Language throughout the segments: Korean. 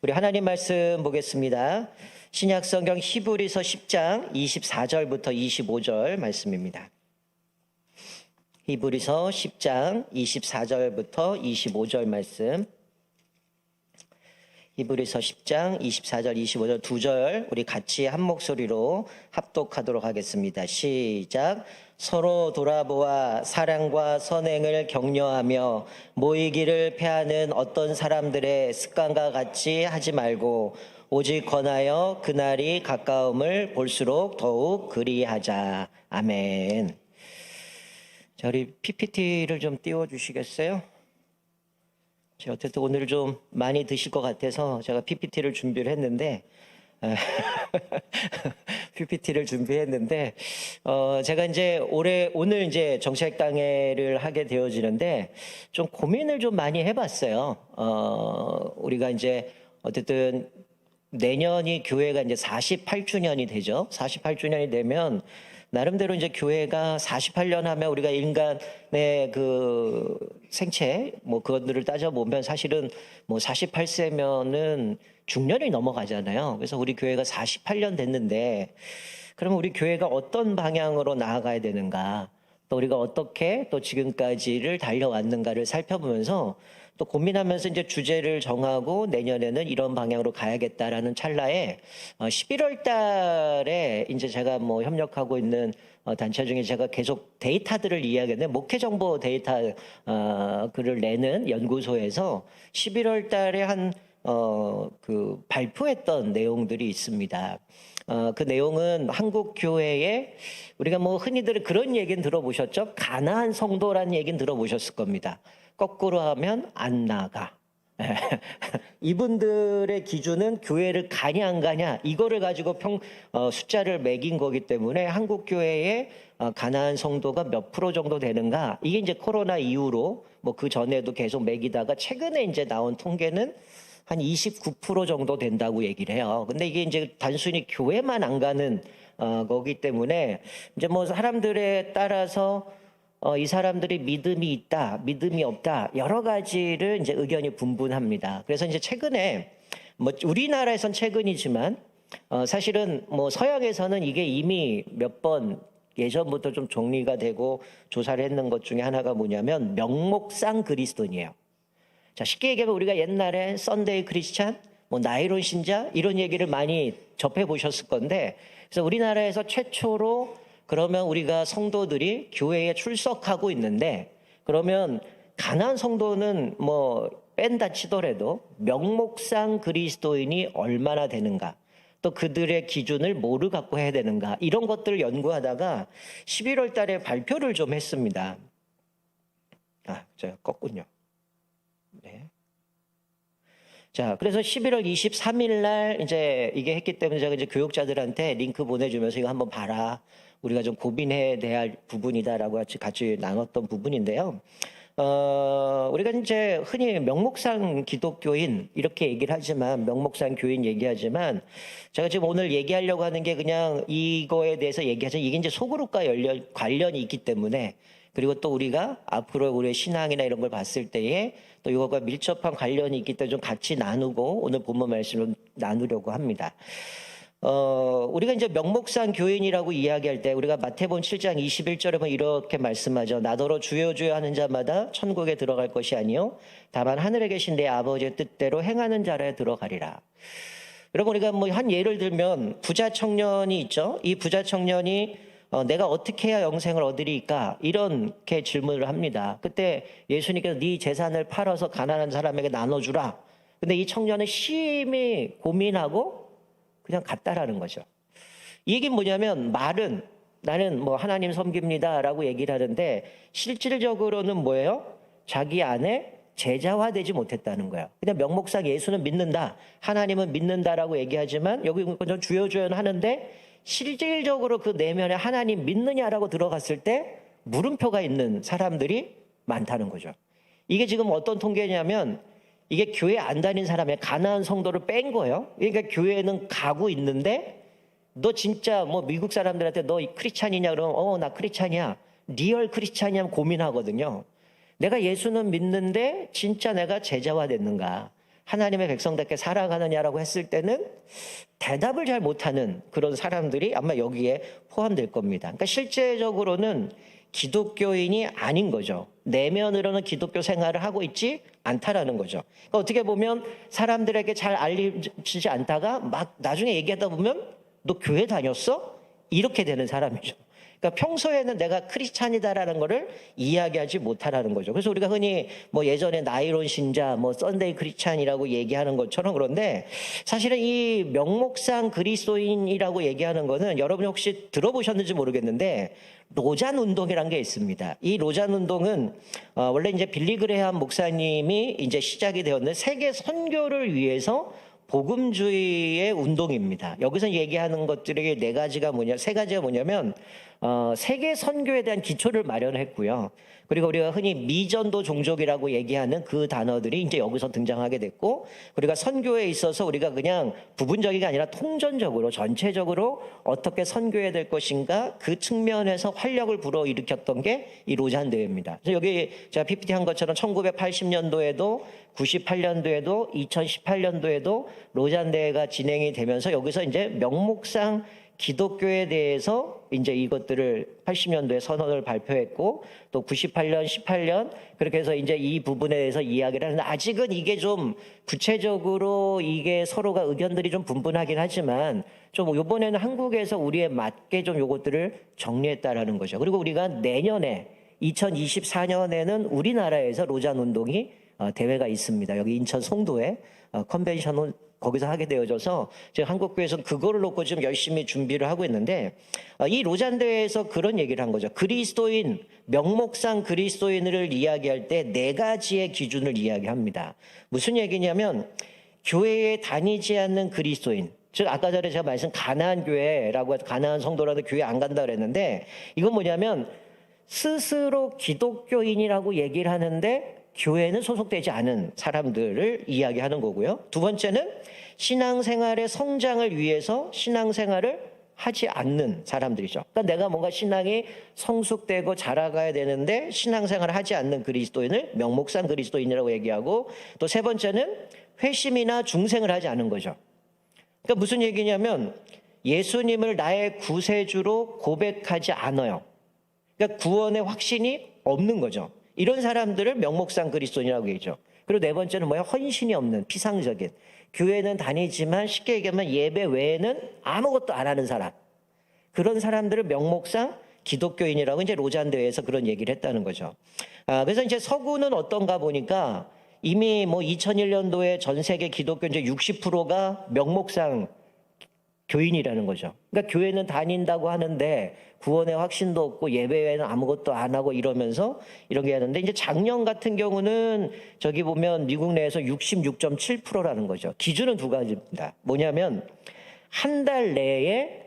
우리 하나님 말씀 보겠습니다. 신약성경 히브리서 10장 24절부터 25절 말씀입니다. 히브리서 10장 24절부터 25절 말씀. 히브리서 10장 24절 25절 두 절 우리 같이 한 목소리로 합독하도록 하겠습니다. 시작. 서로 돌아보아 사랑과 선행을 격려하며 모이기를 패하는 어떤 사람들의 습관과 같이 하지 말고 오직 권하여 그날이 가까움을 볼수록 더욱 그리하자. 아멘. 자, 우리 PPT를 좀 띄워주시겠어요? 제가 어쨌든 오늘 좀 많이 드실 것 같아서 제가 PPT를 준비를 했는데 제가 이제 오늘 이제 정책당회를 하게 되어지는데 좀 고민을 좀 많이 해봤어요. 우리가 이제 어쨌든 내년이 교회가 이제 48주년이 되죠. 48주년이 되면 나름대로 이제 교회가 48년 하면 우리가 인간의 그 생체 그것들을 따져보면 사실은 48세면은 중년이 넘어가잖아요. 그래서 우리 교회가 48년 됐는데 그러면 우리 교회가 어떤 방향으로 나아가야 되는가, 또 우리가 어떻게 또 지금까지를 달려왔는가를 살펴보면서 또 고민하면서 이제 주제를 정하고 내년에는 이런 방향으로 가야겠다라는 찰나에 11월 달에 이제 제가 협력하고 있는 단체 중에 제가 계속 데이터들을 이야기하는데 목회정보 데이터 글을 내는 연구소에서 11월 달에 그 발표했던 내용들이 있습니다. 그 내용은 한국 교회에 우리가 흔히들 그런 얘기는 들어보셨죠? 가나안 성도라는 얘기는 들어보셨을 겁니다. 거꾸로 하면 안 나가. 이분들의 기준은 교회를 가냐 안 가냐 이거를 가지고 숫자를 매긴 거기 때문에 한국 교회의 가나안 성도가 몇 프로 정도 되는가, 이게 이제 코로나 이후로 그 전에도 계속 매기다가 최근에 이제 나온 통계는 한 29% 정도 된다고 얘기를 해요. 근데 이게 이제 단순히 교회만 안 가는 거기 때문에 이제 사람들에 따라서 이 사람들이 믿음이 있다, 믿음이 없다, 여러 가지를 이제 의견이 분분합니다. 그래서 이제 최근에 우리나라에선 최근이지만 사실은 서양에서는 이게 이미 몇 번 예전부터 좀 정리가 되고 조사를 했는 것 중에 하나가 뭐냐면 명목상 그리스도인이에요. 자, 쉽게 얘기하면 우리가 옛날에 썬데이 크리스찬, 나이론 신자 이런 얘기를 많이 접해 보셨을 건데, 그래서 우리나라에서 최초로 그러면 우리가 성도들이 교회에 출석하고 있는데, 그러면 가나안 성도는 뺀다 치더라도 명목상 그리스도인이 얼마나 되는가, 또 그들의 기준을 뭐를 갖고 해야 되는가, 이런 것들을 연구하다가 11월 달에 발표를 좀 했습니다. 제가 껐군요. 네. 자, 그래서 11월 23일 날 이제 이게 했기 때문에 제가 이제 교육자들한테 링크 보내주면서 이거 한번 봐라, 우리가 좀 고민해야 될 부분이다라고 같이 나눴던 부분인데요. 우리가 이제 흔히 명목상 기독교인 이렇게 얘기를 하지만, 명목상 교인 얘기하지만, 제가 지금 오늘 얘기하려고 하는 게 그냥 이거에 대해서 얘기하죠. 이게 이제 소그룹과 관련이 있기 때문에, 그리고 또 우리가 앞으로 우리의 신앙이나 이런 걸 봤을 때에 또 이것과 밀접한 관련이 있기 때문에 좀 같이 나누고 오늘 본문 말씀을 나누려고 합니다. 우리가 이제 명목상 교인이라고 이야기할 때 우리가 마태복음 7장 21절에 보면 이렇게 말씀하죠. 나더러 주여 주여 하는 자마다 천국에 들어갈 것이 아니요 다만 하늘에 계신 내 아버지의 뜻대로 행하는 자라에 들어가리라. 여러분, 우리가 한 예를 들면 부자 청년이 있죠. 이 부자 청년이 내가 어떻게 해야 영생을 얻으리까, 이렇게 질문을 합니다. 그때 예수님께서 네 재산을 팔아서 가난한 사람에게 나눠주라. 근데 이 청년은 심히 고민하고 그냥 갔다라는 거죠. 이 얘기는 뭐냐면, 말은 나는 하나님 섬깁니다라고 얘기를 하는데 실질적으로는 뭐예요? 자기 안에 제자화되지 못했다는 거예요. 그냥 명목상 예수는 믿는다, 하나님은 믿는다라고 얘기하지만 여기 주여 주여 하는데 실질적으로 그 내면에 하나님 믿느냐라고 들어갔을 때 물음표가 있는 사람들이 많다는 거죠. 이게 지금 어떤 통계냐면, 이게 교회 안 다닌 사람의 가나안 성도를 뺀 거예요. 그러니까 교회는 가고 있는데 너 진짜 미국 사람들한테 너 크리스찬이냐 그러면 나 크리스찬이야, 리얼 크리스찬이냐 고민하거든요. 내가 예수는 믿는데 진짜 내가 제자화 됐는가, 하나님의 백성답게 살아가느냐라고 했을 때는 대답을 잘 못하는 그런 사람들이 아마 여기에 포함될 겁니다. 그러니까 실제적으로는 기독교인이 아닌 거죠. 내면으로는 기독교 생활을 하고 있지 않다라는 거죠. 그러니까 어떻게 보면 사람들에게 잘 알려지지 않다가 막 나중에 얘기하다 보면 너 교회 다녔어? 이렇게 되는 사람이죠. 그러니까 평소에는 내가 크리스찬이다라는 거를 이야기하지 못하라는 거죠. 그래서 우리가 흔히 뭐 예전에 나이론 신자, 뭐 썬데이 크리스찬이라고 얘기하는 것처럼 그런데 사실은 이 명목상 그리스도인이라고 얘기하는 거는 여러분이 혹시 들어보셨는지 모르겠는데 로잔 운동이란 게 있습니다. 이 로잔 운동은 원래 이제 빌리 그레함 목사님이 이제 시작이 되었는데 세계 선교를 위해서 복음주의의 운동입니다. 여기서 얘기하는 것들이 세 가지가 뭐냐면 세계 선교에 대한 기초를 마련했고요. 그리고 우리가 흔히 미전도 종족이라고 얘기하는 그 단어들이 이제 여기서 등장하게 됐고, 우리가 선교에 있어서 우리가 그냥 부분적이 아니라 통전적으로 전체적으로 어떻게 선교해야 될 것인가 그 측면에서 활력을 불어일으켰던 게 이 로잔 대회입니다. 그래서 여기 제가 PPT 한 것처럼 1980년도에도 98년도에도 2018년도에도 로잔 대회가 진행이 되면서 여기서 이제 명목상 기독교에 대해서 이제 이것들을 80년도에 선언을 발표했고 또 98년, 18년 그렇게 해서 이제 이 부분에 대해서 이야기를 하는데 아직은 이게 좀 구체적으로 이게 서로가 의견들이 좀 분분하긴 하지만 좀 이번에는 한국에서 우리에 맞게 좀 요것들을 정리했다라는 거죠. 그리고 우리가 내년에 2024년에는 우리나라에서 로잔 운동이 대회가 있습니다. 여기 인천 송도에 컨벤션을 거기서 하게 되어져서 지금 한국교회에서는 그거를 놓고 지금 열심히 준비를 하고 있는데 이 로잔 대회에서 그런 얘기를 한 거죠. 그리스도인, 명목상 그리스도인을 이야기할 때 네 가지의 기준을 이야기합니다. 무슨 얘기냐면 교회에 다니지 않는 그리스도인, 즉 아까 전에 제가 말씀 가나안 교회라고 해서 가나안 성도라는 교회 안 간다 그랬는데 이건 뭐냐면 스스로 기독교인이라고 얘기를 하는데 교회는 소속되지 않은 사람들을 이야기하는 거고요. 두 번째는 신앙생활의 성장을 위해서 신앙생활을 하지 않는 사람들이죠. 그러니까 내가 뭔가 신앙이 성숙되고 자라가야 되는데 신앙생활을 하지 않는 그리스도인을 명목상 그리스도인이라고 얘기하고 또 세 번째는 회심이나 중생을 하지 않은 거죠. 그러니까 무슨 얘기냐면 예수님을 나의 구세주로 고백하지 않아요. 그러니까 구원의 확신이 없는 거죠. 이런 사람들을 명목상 그리스도인이라고 얘기죠. 그리고 네 번째는 뭐야? 헌신이 없는 피상적인 교회는 다니지만 쉽게 얘기하면 예배 외에는 아무것도 안 하는 사람, 그런 사람들을 명목상 기독교인이라고 이제 로잔 대회에서 그런 얘기를 했다는 거죠. 그래서 이제 서구는 어떤가 보니까 이미 뭐 2001년도에 전 세계 기독교 이제 60%가 명목상 교인이라는 거죠. 그러니까 교회는 다닌다고 하는데 구원의 확신도 없고 예배에는 아무것도 안 하고 이러면서 이런 게 하는데 이제 작년 같은 경우는 저기 보면 미국 내에서 66.7%라는 거죠. 기준은 두 가지입니다. 뭐냐면 한 달 내에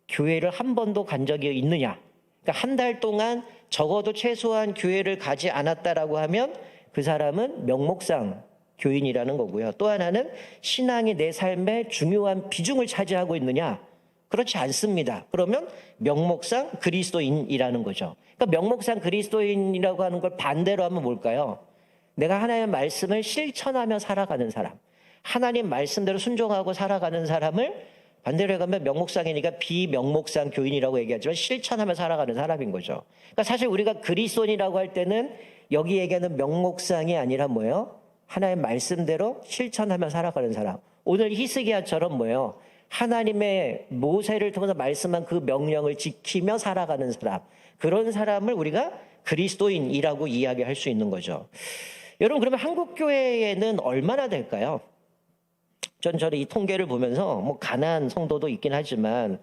교회를 한 번도 간 적이 있느냐. 그러니까 한 달 동안 적어도 최소한 교회를 가지 않았다라고 하면 그 사람은 명목상 교인이라는 거고요. 또 하나는 신앙이 내 삶에 중요한 비중을 차지하고 있느냐? 그렇지 않습니다. 그러면 명목상 그리스도인이라는 거죠. 그러니까 명목상 그리스도인이라고 하는 걸 반대로 하면 뭘까요? 내가 하나님의 말씀을 실천하며 살아가는 사람, 하나님 말씀대로 순종하고 살아가는 사람을 반대로 해가면 명목상이니까 비명목상 교인이라고 얘기하지만 실천하며 살아가는 사람인 거죠. 그러니까 사실 우리가 그리스도인이라고 할 때는 여기 얘기하는 명목상이 아니라 뭐예요? 하나님 말씀대로 실천하며 살아가는 사람. 오늘 히스기야처럼 뭐예요? 하나님의 모세를 통해서 말씀한 그 명령을 지키며 살아가는 사람. 그런 사람을 우리가 그리스도인이라고 이야기할 수 있는 거죠. 여러분 그러면 한국 교회에는 얼마나 될까요? 저는 이 통계를 보면서 뭐 가난한 성도도 있긴 하지만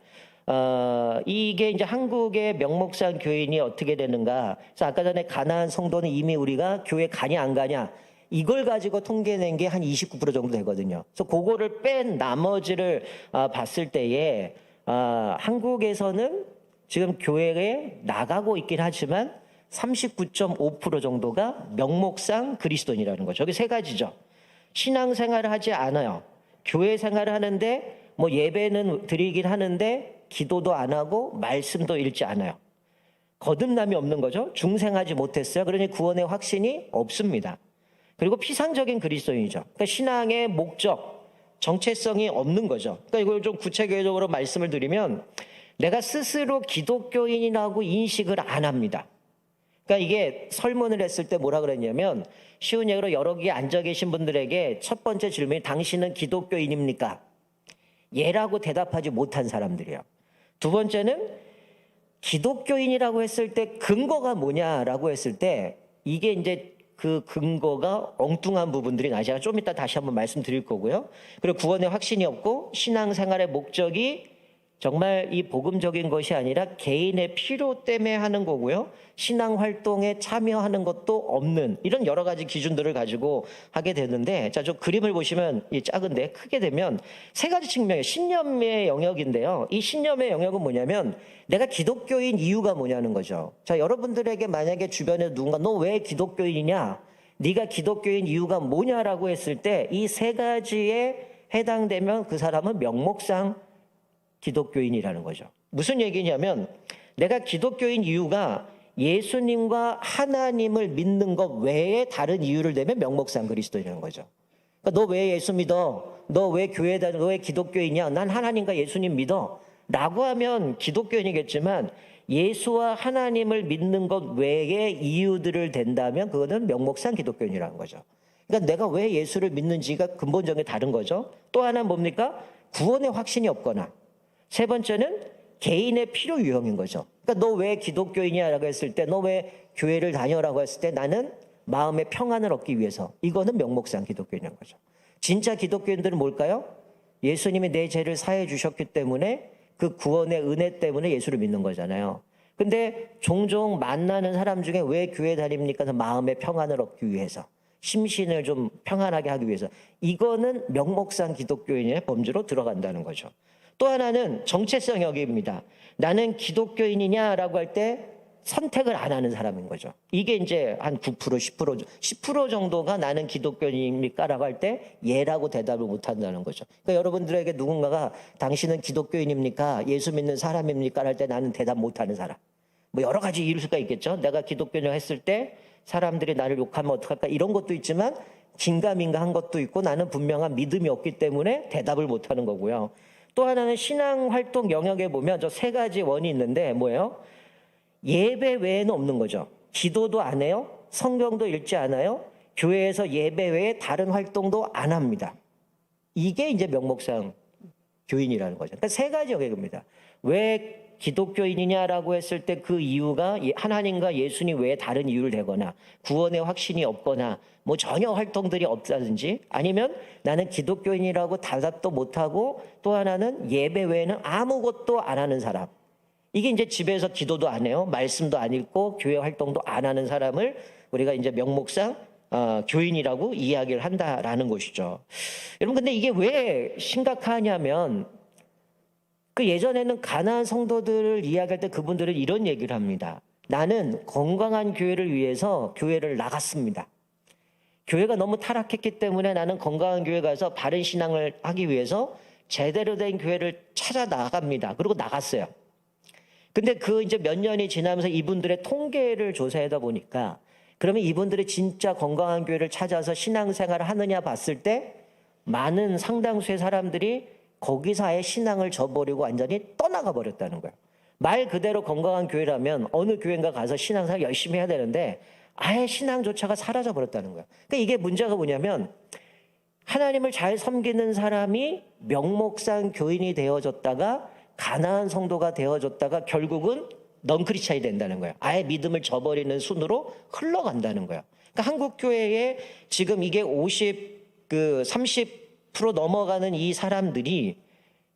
이게 이제 한국의 명목상 교인이 어떻게 되는가? 그래서 아까 전에 가난한 성도는 이미 우리가 교회 가냐 안 가냐 이걸 가지고 통계낸 게 한 29% 정도 되거든요. 그래서 그거를 뺀 나머지를 봤을 때에 한국에서는 지금 교회에 나가고 있긴 하지만 39.5% 정도가 명목상 그리스도인이라는 거죠. 여기 세 가지죠. 신앙생활을 하지 않아요. 교회 생활을 하는데 뭐 예배는 드리긴 하는데 기도도 안 하고 말씀도 읽지 않아요. 거듭남이 없는 거죠. 중생하지 못했어요. 그러니 구원의 확신이 없습니다. 그리고 피상적인 그리스도인이죠. 그러니까 신앙의 목적, 정체성이 없는 거죠. 그러니까 이걸 좀 구체적으로 말씀을 드리면 내가 스스로 기독교인이라고 인식을 안 합니다. 그러니까 이게 설문을 했을 때 뭐라 그랬냐면 쉬운 예로 여러 개 앉아 계신 분들에게 첫 번째 질문이 당신은 기독교인입니까? 예라고 대답하지 못한 사람들이에요. 두 번째는 기독교인이라고 했을 때 근거가 뭐냐라고 했을 때 이게 이제 그 근거가 엉뚱한 부분들이 나요. 제가 좀 이따 다시 한번 말씀드릴 거고요. 그리고 구원의 확신이 없고 신앙생활의 목적이 정말 이 복음적인 것이 아니라 개인의 필요 때문에 하는 거고요. 신앙 활동에 참여하는 것도 없는 이런 여러 가지 기준들을 가지고 하게 되는데, 자, 좀 그림을 보시면 이 작은데 크게 되면 세 가지 측면의 신념의 영역인데요. 이 신념의 영역은 뭐냐면 내가 기독교인 이유가 뭐냐는 거죠. 자, 여러분들에게 만약에 주변에 누군가 너 왜 기독교인이냐? 네가 기독교인 이유가 뭐냐라고 했을 때 이 세 가지에 해당되면 그 사람은 명목상 기독교인이라는 거죠. 무슨 얘기냐면 내가 기독교인 이유가 예수님과 하나님을 믿는 것 외에 다른 이유를 대면 명목상 그리스도인이라는 거죠. 그러니까 너 왜 예수 믿어? 너 왜 교회 다녀? 너 왜 기독교인이야? 난 하나님과 예수님 믿어. 라고 하면 기독교인이겠지만 예수와 하나님을 믿는 것 외에 이유들을 댄다면 그거는 명목상 기독교인이라는 거죠. 그러니까 내가 왜 예수를 믿는지가 근본적인 다른 거죠. 또 하나는 뭡니까? 구원의 확신이 없거나, 세 번째는 개인의 필요 유형인 거죠. 그러니까 너 왜 기독교인이야라고 했을 때, 너 왜 교회를 다녀라고 했을 때 나는 마음의 평안을 얻기 위해서, 이거는 명목상 기독교인인 거죠. 진짜 기독교인들은 뭘까요? 예수님이 내 죄를 사해 주셨기 때문에 그 구원의 은혜 때문에 예수를 믿는 거잖아요. 근데 종종 만나는 사람 중에 왜 교회 다닙니까? 마음의 평안을 얻기 위해서, 심신을 좀 평안하게 하기 위해서. 이거는 명목상 기독교인의 범주로 들어간다는 거죠. 또 하나는 정체성 영역입니다. 나는 기독교인이냐라고 할 때 선택을 안 하는 사람인 거죠. 이게 이제 한 9%, 10% 정도가 나는 기독교인입니까? 라고 할 때 예라고 대답을 못 한다는 거죠. 그러니까 여러분들에게 누군가가 당신은 기독교인입니까? 예수 믿는 사람입니까? 할 때 나는 대답 못 하는 사람. 뭐 여러 가지 이유일 수가 있겠죠. 내가 기독교인을 했을 때 사람들이 나를 욕하면 어떡할까? 이런 것도 있지만 긴가민가한 것도 있고 나는 분명한 믿음이 없기 때문에 대답을 못 하는 거고요. 또 하나는 신앙활동 영역에 보면 저 세 가지 원이 있는데 뭐예요? 예배 외에는 없는 거죠. 기도도 안 해요. 성경도 읽지 않아요. 교회에서 예배 외에 다른 활동도 안 합니다. 이게 이제 명목상 교인이라는 거죠. 그러니까 세 가지 영역입니다. 왜 기독교인이냐라고 했을 때 그 이유가 하나님과 예수님 외에 다른 이유를 대거나 구원의 확신이 없거나 뭐 전혀 활동들이 없다든지, 아니면 나는 기독교인이라고 대답도 못하고, 또 하나는 예배 외에는 아무것도 안 하는 사람. 이게 이제 집에서 기도도 안 해요. 말씀도 안 읽고 교회 활동도 안 하는 사람을 우리가 이제 명목상 교인이라고 이야기를 한다라는 것이죠. 여러분, 근데 이게 왜 심각하냐면 그 예전에는 가난한 성도들을 이야기할 때 그분들은 이런 얘기를 합니다. 나는 건강한 교회를 위해서 교회를 나갔습니다. 교회가 너무 타락했기 때문에 나는 건강한 교회 가서 바른 신앙을 하기 위해서 제대로 된 교회를 찾아 나갑니다. 그리고 나갔어요. 근데 그 이제 몇 년이 지나면서 이분들의 통계를 조사하다 보니까 그러면 이분들이 진짜 건강한 교회를 찾아서 신앙생활을 하느냐 봤을 때 많은 상당수의 사람들이 거기서 아예 신앙을 저버리고 완전히 떠나가 버렸다는 거예요. 말 그대로 건강한 교회라면 어느 교회인가 가서 신앙생활 열심히 해야 되는데 아예 신앙조차가 사라져 버렸다는 거예요. 그러니까 이게 문제가 뭐냐면 하나님을 잘 섬기는 사람이 명목상 교인이 되어졌다가 가난한 성도가 되어졌다가 결국은 넌크리스찬이 된다는 거예요. 아예 믿음을 저버리는 순으로 흘러간다는 거예요. 그러니까 한국 교회에 지금 이게 30% 넘어가는 이 사람들이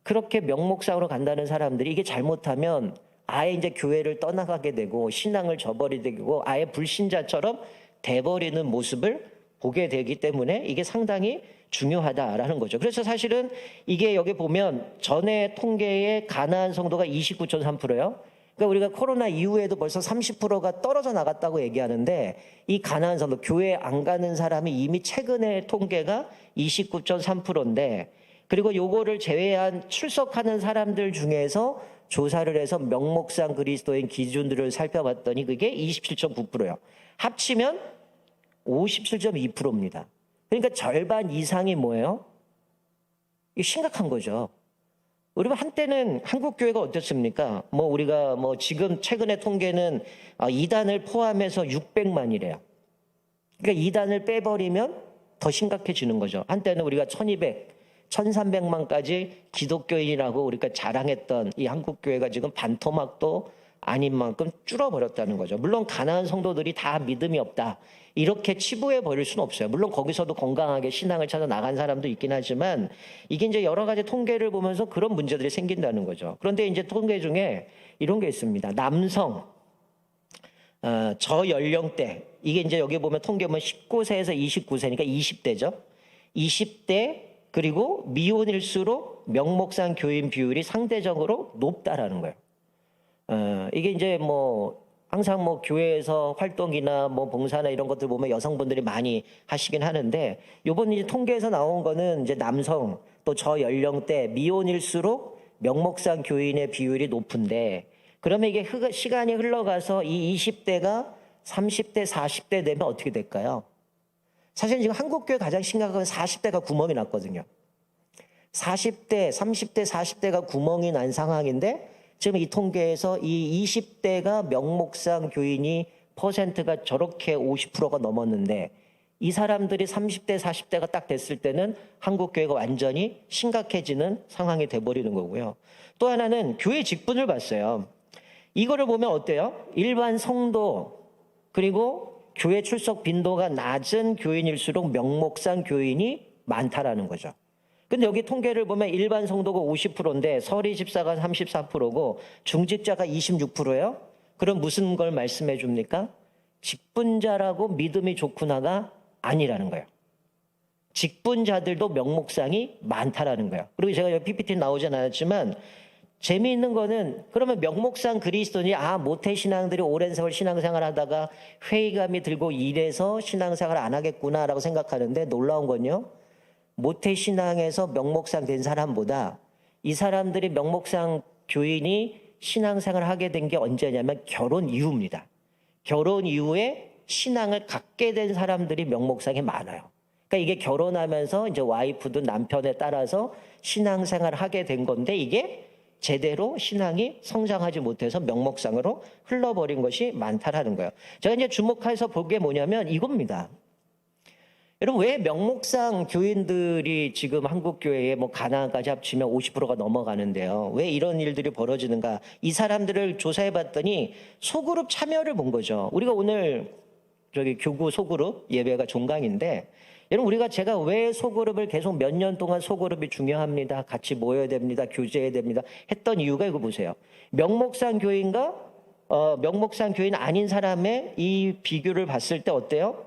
그렇게 명목상으로 간다는 사람들이 이게 잘못하면 아예 이제 교회를 떠나가게 되고 신앙을 저버리게 되고 아예 불신자처럼 돼버리는 모습을 보게 되기 때문에 이게 상당히 중요하다라는 거죠. 그래서 사실은 이게 여기 보면 전에 통계의 가난한 성도가 29.3%예요. 그러니까 우리가 코로나 이후에도 벌써 30%가 떨어져 나갔다고 얘기하는데 이 가난한 성도, 교회 안 가는 사람이 이미 최근의 통계가 29.3%인데, 그리고 요거를 제외한 출석하는 사람들 중에서 조사를 해서 명목상 그리스도인 기준들을 살펴봤더니 그게 27.9%예요. 합치면 57.2%입니다. 그러니까 절반 이상이 뭐예요? 이게 심각한 거죠. 우리가 한때는 한국교회가 어땠습니까? 뭐 우리가 뭐 지금 최근에 통계는 이단을 포함해서 600만이래요. 그러니까 이단을 빼버리면 더 심각해지는 거죠. 한때는 우리가 1200, 1300만까지 기독교인이라고 우리가 자랑했던 이 한국교회가 지금 반토막도 아닌 만큼 줄어버렸다는 거죠. 물론 가난한 성도들이 다 믿음이 없다, 이렇게 치부해 버릴 수는 없어요. 물론 거기서도 건강하게 신앙을 찾아 나간 사람도 있긴 하지만 이게 이제 여러 가지 통계를 보면서 그런 문제들이 생긴다는 거죠. 그런데 이제 통계 중에 이런 게 있습니다. 남성, 저연령대, 이게 이제 여기 보면 통계 보면 19세에서 29세니까 20대죠. 20대 그리고 미혼일수록 명목상 교인 비율이 상대적으로 높다라는 거예요. 이게 이제 뭐 항상 뭐 교회에서 활동이나 뭐 봉사나 이런 것들 보면 여성분들이 많이 하시긴 하는데, 요번 이제 통계에서 나온 거는 이제 남성 또 저연령대 미혼일수록 명목상 교인의 비율이 높은데, 그러면 이게 시간이 흘러가서 이 20대가 30대, 40대 되면 어떻게 될까요? 사실 지금 한국교회 가장 심각한 건 40대가 구멍이 났거든요. 40대, 30대, 40대가 구멍이 난 상황인데 지금 이 통계에서 이 20대가 명목상 교인이 퍼센트가 저렇게 50%가 넘었는데, 이 사람들이 30대, 40대가 딱 됐을 때는 한국교회가 완전히 심각해지는 상황이 돼버리는 거고요. 또 하나는 교회 직분을 봤어요. 이거를 보면 어때요? 일반 성도 그리고 교회 출석 빈도가 낮은 교인일수록 명목상 교인이 많다라는 거죠. 근데 여기 통계를 보면 일반 성도가 50%인데 서리 집사가 34%고 중직자가 26%예요. 그럼 무슨 걸 말씀해 줍니까? 직분자라고 믿음이 좋구나가 아니라는 거예요. 직분자들도 명목상이 많다라는 거예요. 그리고 제가 여기 PPT 나오진 않았지만 재미있는 거는, 그러면 명목상 그리스도인이 모태신앙들이 오랜 세월 신앙생활 하다가 회의감이 들고 이래서 신앙생활 안 하겠구나라고 생각하는데, 놀라운 건요, 모태신앙에서 명목상 된 사람보다 이 사람들이 명목상 교인이 신앙생활을 하게 된 게 언제냐면 결혼 이후입니다. 결혼 이후에 신앙을 갖게 된 사람들이 명목상이 많아요. 그러니까 이게 결혼하면서 이제 와이프든 남편에 따라서 신앙생활을 하게 된 건데, 이게 제대로 신앙이 성장하지 못해서 명목상으로 흘러버린 것이 많다라는 거예요. 제가 이제 주목해서 볼 게 뭐냐면 이겁니다. 여러분, 왜 명목상 교인들이 지금 한국교회에 뭐 가나안까지 합치면 50%가 넘어가는데요, 왜 이런 일들이 벌어지는가? 이 사람들을 조사해 봤더니 소그룹 참여를 본 거죠. 우리가 오늘 저기 교구 소그룹 예배가 종강인데, 여러분, 제가 왜 소그룹을 계속 몇 년 동안 소그룹이 중요합니다, 같이 모여야 됩니다, 교제해야 됩니다 했던 이유가 이거 보세요. 명목상 교인과 명목상 교인 아닌 사람의 이 비교를 봤을 때 어때요?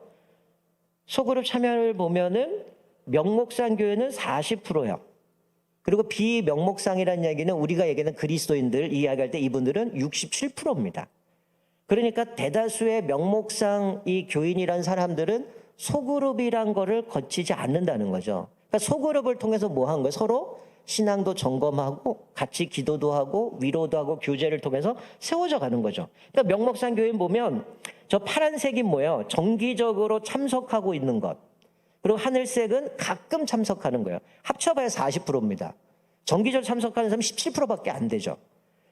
소그룹 참여를 보면은 명목상 교회는 40%예요. 그리고 비명목상이라는 얘기는 우리가 얘기하는 그리스도인들 이야기할 때 이분들은 67%입니다. 그러니까 대다수의 명목상 이 교인이란 사람들은 소그룹이란 거를 거치지 않는다는 거죠. 그러니까 소그룹을 통해서 뭐 한 거예요? 서로 신앙도 점검하고 같이 기도도 하고 위로도 하고 교제를 통해서 세워져 가는 거죠. 그러니까 명목상 교인 보면 저 파란색이 뭐예요? 정기적으로 참석하고 있는 것. 그리고 하늘색은 가끔 참석하는 거예요. 합쳐봐야 40%입니다. 정기적으로 참석하는 사람은 17%밖에 안 되죠.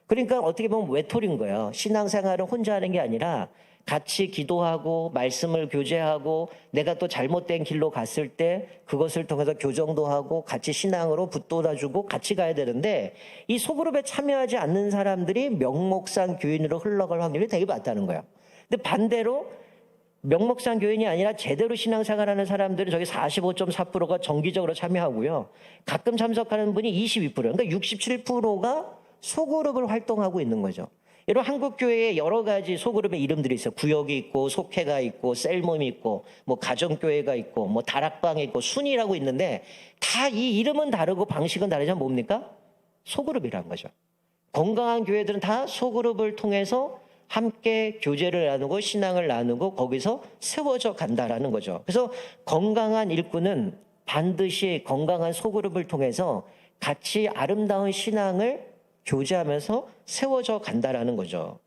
그러니까 어떻게 보면 외톨인 거예요. 신앙생활을 혼자 하는 게 아니라 같이 기도하고 말씀을 교제하고 내가 또 잘못된 길로 갔을 때 그것을 통해서 교정도 하고 같이 신앙으로 붙돋아주고 같이 가야 되는데, 이 소그룹에 참여하지 않는 사람들이 명목상 교인으로 흘러갈 확률이 되게 많다는 거예요. 근데 반대로 명목상 교인이 아니라 제대로 신앙생활하는 사람들은 저기 45.4%가 정기적으로 참여하고요, 가끔 참석하는 분이 22%, 그러니까 67%가 소그룹을 활동하고 있는 거죠. 여러분, 한국교회에 여러 가지 소그룹의 이름들이 있어요. 구역이 있고 속회가 있고 셀몸이 있고 뭐 가정교회가 있고 뭐 다락방이 있고 순이라고 있는데, 다 이 이름은 다르고 방식은 다르지만 뭡니까? 소그룹이라는 거죠. 건강한 교회들은 다 소그룹을 통해서 함께 교제를 나누고 신앙을 나누고 거기서 세워져 간다라는 거죠. 그래서 건강한 일꾼은 반드시 건강한 소그룹을 통해서 같이 아름다운 신앙을 교제하면서 세워져 간다라는 거죠.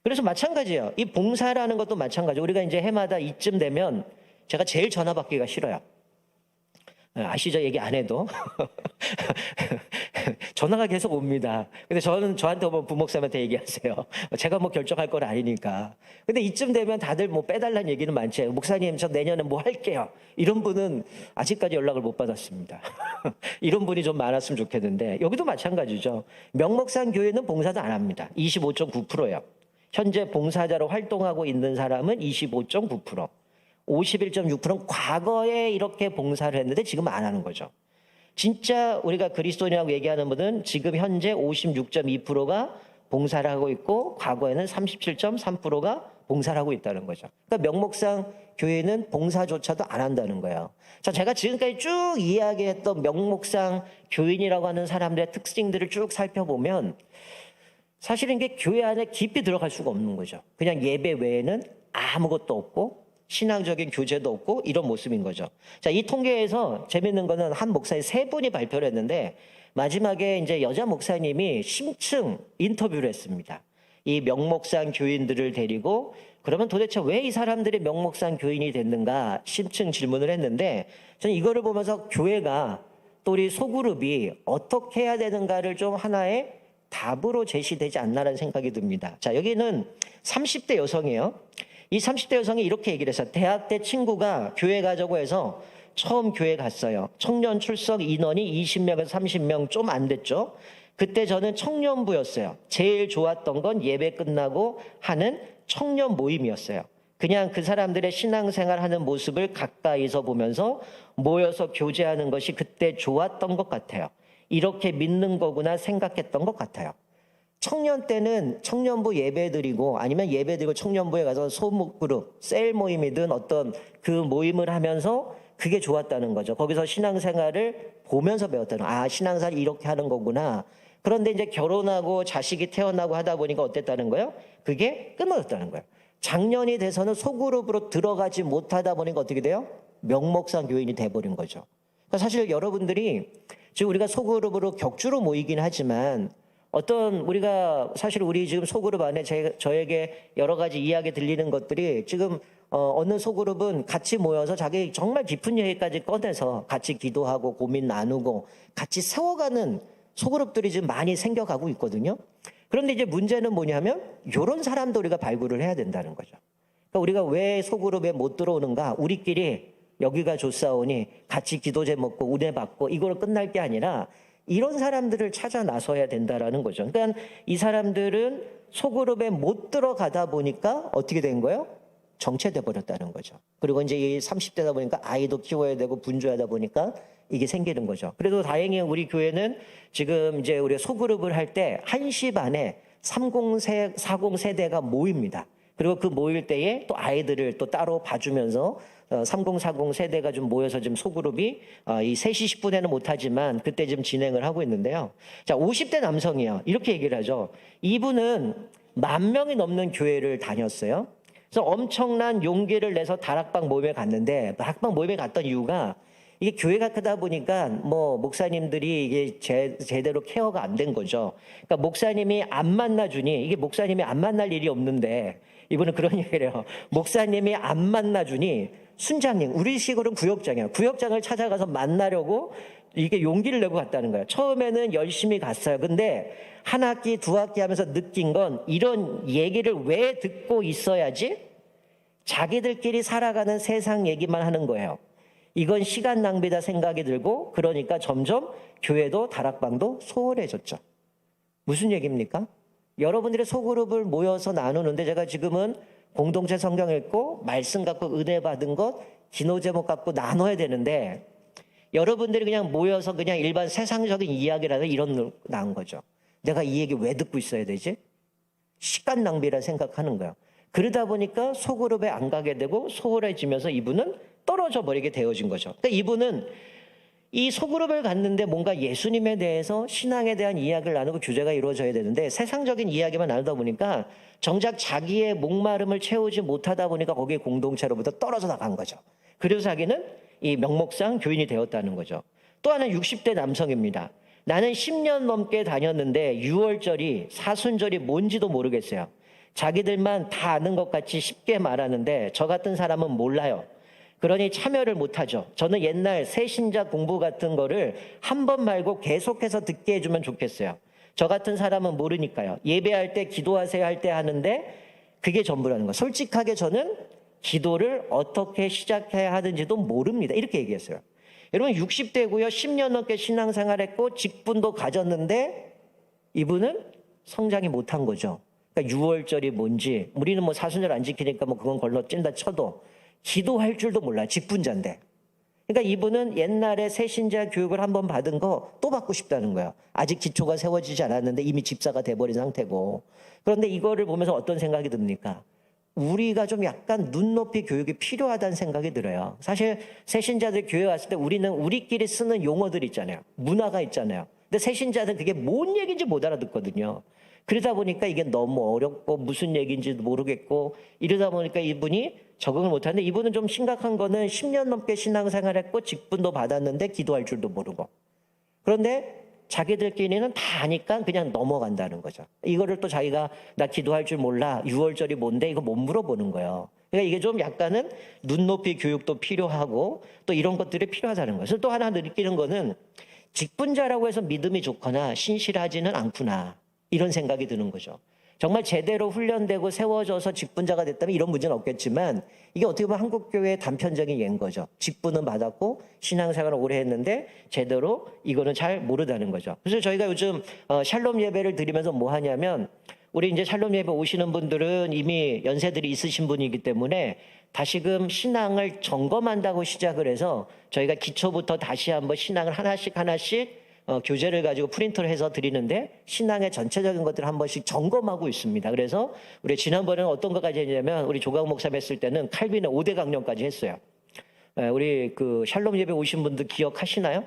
그래서 마찬가지예요. 이 봉사라는 것도 마찬가지예요. 우리가 이제 해마다 이쯤 되면 제가 제일 전화 받기가 싫어요. 아시죠? 얘기 안 해도. 전화가 계속 옵니다. 근데 저한테 오면 부목사님한테 얘기하세요. 제가 뭐 결정할 건 아니니까. 근데 이쯤 되면 다들 뭐 빼달라는 얘기는 많지. 목사님, 저 내년에 뭐 할게요. 이런 분은 아직까지 연락을 못 받았습니다. 이런 분이 좀 많았으면 좋겠는데, 여기도 마찬가지죠. 명목산 교회는 봉사도 안 합니다. 25.9%예요. 현재 봉사자로 활동하고 있는 사람은 25.9%. 51.6%는 과거에 이렇게 봉사를 했는데 지금 안 하는 거죠. 진짜 우리가 그리스도인이라고 얘기하는 분은 지금 현재 56.2%가 봉사를 하고 있고 과거에는 37.3%가 봉사를 하고 있다는 거죠. 그러니까 명목상 교회는 봉사조차도 안 한다는 거예요. 자, 제가 지금까지 쭉 이야기했던 명목상 교인이라고 하는 사람들의 특징들을 쭉 살펴보면 사실은 이게 교회 안에 깊이 들어갈 수가 없는 거죠. 그냥 예배 외에는 아무것도 없고 신앙적인 교제도 없고 이런 모습인 거죠. 자, 이 통계에서 재밌는 거는 한 목사님 3분이 발표를 했는데 마지막에 이제 여자 목사님이 심층 인터뷰를 했습니다. 이 명목상 교인들을 데리고 그러면 도대체 왜 이 사람들이 명목상 교인이 됐는가 심층 질문을 했는데 저는 이거를 보면서 교회가 또 우리 소그룹이 어떻게 해야 되는가를 좀 하나의 답으로 제시되지 않나라는 생각이 듭니다. 자, 여기는 30대 여성이에요. 이 30대 여성이 이렇게 얘기를 했어요. 대학 때 친구가 교회 가자고 해서 처음 교회 갔어요. 청년 출석 인원이 20명에서 30명 좀 안 됐죠. 그때 저는 청년부였어요. 제일 좋았던 건 예배 끝나고 하는 청년 모임이었어요. 그냥 그 사람들의 신앙생활 하는 모습을 가까이서 보면서 모여서 교제하는 것이 그때 좋았던 것 같아요. 이렇게 믿는 거구나 생각했던 것 같아요. 청년 때는 청년부 예배드리고 아니면 예배드리고 청년부에 가서 소그룹, 셀 모임이든 어떤 그 모임을 하면서 그게 좋았다는 거죠. 거기서 신앙생활을 보면서 배웠다는 거예요. 아, 신앙생활 이렇게 하는 거구나. 그런데 이제 결혼하고 자식이 태어나고 하다 보니까 어땠다는 거예요? 그게 끊어졌다는 거예요. 작년이 돼서는 소그룹으로 들어가지 못하다 보니까 어떻게 돼요? 명목상 교인이 돼버린 거죠. 그러니까 사실 여러분들이 지금 우리가 소그룹으로 격주로 모이긴 하지만 어떤 우리가 사실 우리 지금 소그룹 안에 저에게 여러 가지 이야기 들리는 것들이 지금 어느 소그룹은 같이 모여서 자기 정말 깊은 얘기까지 꺼내서 같이 기도하고 고민 나누고 같이 세워가는 소그룹들이 지금 많이 생겨가고 있거든요. 그런데 이제 문제는 뭐냐면 이런 사람도 우리가 발굴을 해야 된다는 거죠. 그러니까 우리가 왜 소그룹에 못 들어오는가? 우리끼리 여기가 좋사오니 같이 기도제 먹고 은혜 받고 이걸 끝날 게 아니라 이런 사람들을 찾아 나서야 된다라는 거죠. 그러니까 이 사람들은 소그룹에 못 들어가다 보니까 어떻게 된 거예요? 정체돼 버렸다는 거죠. 그리고 이제 이 30대다 보니까 아이도 키워야 되고 분주하다 보니까 이게 생기는 거죠. 그래도 다행히 우리 교회는 지금 이제 우리 소그룹을 할 때 1시 반에 30, 40 세대가 모입니다. 그리고 그 모일 때에 또 아이들을 또 따로 봐주면서 30, 40 세대가 좀 모여서 지금 소그룹이 이 3시 10분에는 못하지만 그때 지금 진행을 하고 있는데요. 자, 50대 남성이요. 이렇게 얘기를 하죠. 이분은 10,000명이 넘는 교회를 다녔어요. 그래서 엄청난 용기를 내서 다락방 모임에 갔는데 다락방 모임에 갔던 이유가 이게 교회가 크다 보니까 뭐 목사님들이 이게 제대로 케어가 안 된 거죠. 그러니까 목사님이 안 만나주니 이게 목사님이 안 만날 일이 없는데 이분은 그런 얘기를 해요. 목사님이 안 만나주니 순장님, 우리식으로는 구역장이에요. 구역장을 찾아가서 만나려고 이게 용기를 내고 갔다는 거예요. 처음에는 열심히 갔어요. 근데 한 학기, 두 학기 하면서 느낀 건 이런 얘기를 왜 듣고 있어야지? 자기들끼리 살아가는 세상 얘기만 하는 거예요. 이건 시간 낭비다 생각이 들고 그러니까 점점 교회도 다락방도 소홀해졌죠. 무슨 얘기입니까? 여러분들의 소그룹을 모여서 나누는데 제가 지금은 공동체 성경 읽고 말씀 갖고 은혜 받은 것 기도 제목 갖고 나눠야 되는데 여러분들이 그냥 모여서 그냥 일반 세상적인 이야기라도 이런 나온 거죠. 내가 이 얘기 왜 듣고 있어야 되지? 시간 낭비라 생각하는 거예요. 그러다 보니까 소그룹에 안 가게 되고 소홀해지면서 이분은 떨어져 버리게 되어진 거죠. 그러니까 이분은 이 소그룹을 갔는데 뭔가 예수님에 대해서 신앙에 대한 이야기를 나누고 교제가 이루어져야 되는데 세상적인 이야기만 나누다 보니까 정작 자기의 목마름을 채우지 못하다 보니까 거기에 공동체로부터 떨어져 나간 거죠. 그래서 자기는 이 명목상 교인이 되었다는 거죠. 또 하나는 60대 남성입니다. 나는 10년 넘게 다녔는데 6월절이 사순절이 뭔지도 모르겠어요. 자기들만 다 아는 것 같이 쉽게 말하는데 저 같은 사람은 몰라요. 그러니 참여를 못하죠. 저는 옛날 새신자 공부 같은 거를 한 번 말고 계속해서 듣게 해주면 좋겠어요. 저 같은 사람은 모르니까요. 예배할 때 기도하세요 할 때 하는데 그게 전부라는 거예요. 솔직하게 저는 기도를 어떻게 시작해야 하는지도 모릅니다. 이렇게 얘기했어요. 여러분 60대고요. 10년 넘게 신앙생활했고 직분도 가졌는데 이분은 성장이 못한 거죠. 그러니까 6월절이 뭔지 우리는 뭐 사순절 안 지키니까 뭐 그건 걸러 찐다 쳐도 기도할 줄도 몰라요. 직분자인데. 그러니까 이분은 옛날에 새신자 교육을 한번 받은 거 또 받고 싶다는 거예요. 아직 기초가 세워지지 않았는데 이미 집사가 돼버린 상태고. 그런데 이거를 보면서 어떤 생각이 듭니까? 우리가 좀 약간 눈높이 교육이 필요하다는 생각이 들어요. 사실 새신자들 교회 왔을 때 우리는 우리끼리 쓰는 용어들 있잖아요. 문화가 있잖아요. 근데 새신자들은 그게 뭔 얘기인지 못 알아듣거든요. 그러다 보니까 이게 너무 어렵고 무슨 얘기인지도 모르겠고 이러다 보니까 이분이 적응을 못하는데 이분은 좀 심각한 거는 10년 넘게 신앙생활했고 직분도 받았는데 기도할 줄도 모르고 그런데 자기들끼리는 다 아니까 그냥 넘어간다는 거죠. 이거를 또 자기가 나 기도할 줄 몰라 6월절이 뭔데 이거 못 물어보는 거예요. 그러니까 이게 좀 약간은 눈높이 교육도 필요하고 또 이런 것들이 필요하다는 거예요. 그래서 또 하나 느끼는 거는 직분자라고 해서 믿음이 좋거나 신실하지는 않구나 이런 생각이 드는 거죠. 정말 제대로 훈련되고 세워져서 직분자가 됐다면 이런 문제는 없겠지만 이게 어떻게 보면 한국교회의 단편적인 예인 거죠. 직분은 받았고 신앙생활을 오래 했는데 제대로 이거는 잘 모르다는 거죠. 그래서 저희가 요즘 샬롬 예배를 드리면서 뭐 하냐면 우리 이제 샬롬 예배 오시는 분들은 이미 연세들이 있으신 분이기 때문에 다시금 신앙을 점검한다고 시작을 해서 저희가 기초부터 다시 한번 신앙을 하나씩 교재를 가지고 프린트를 해서 드리는데 신앙의 전체적인 것들을 한 번씩 점검하고 있습니다. 그래서 우리 지난번에는 어떤 것까지 했냐면 우리 조강 목사님 했을 때는 칼빈의 5대 강령까지 했어요. 우리 그 샬롬 예배 오신 분들 기억하시나요?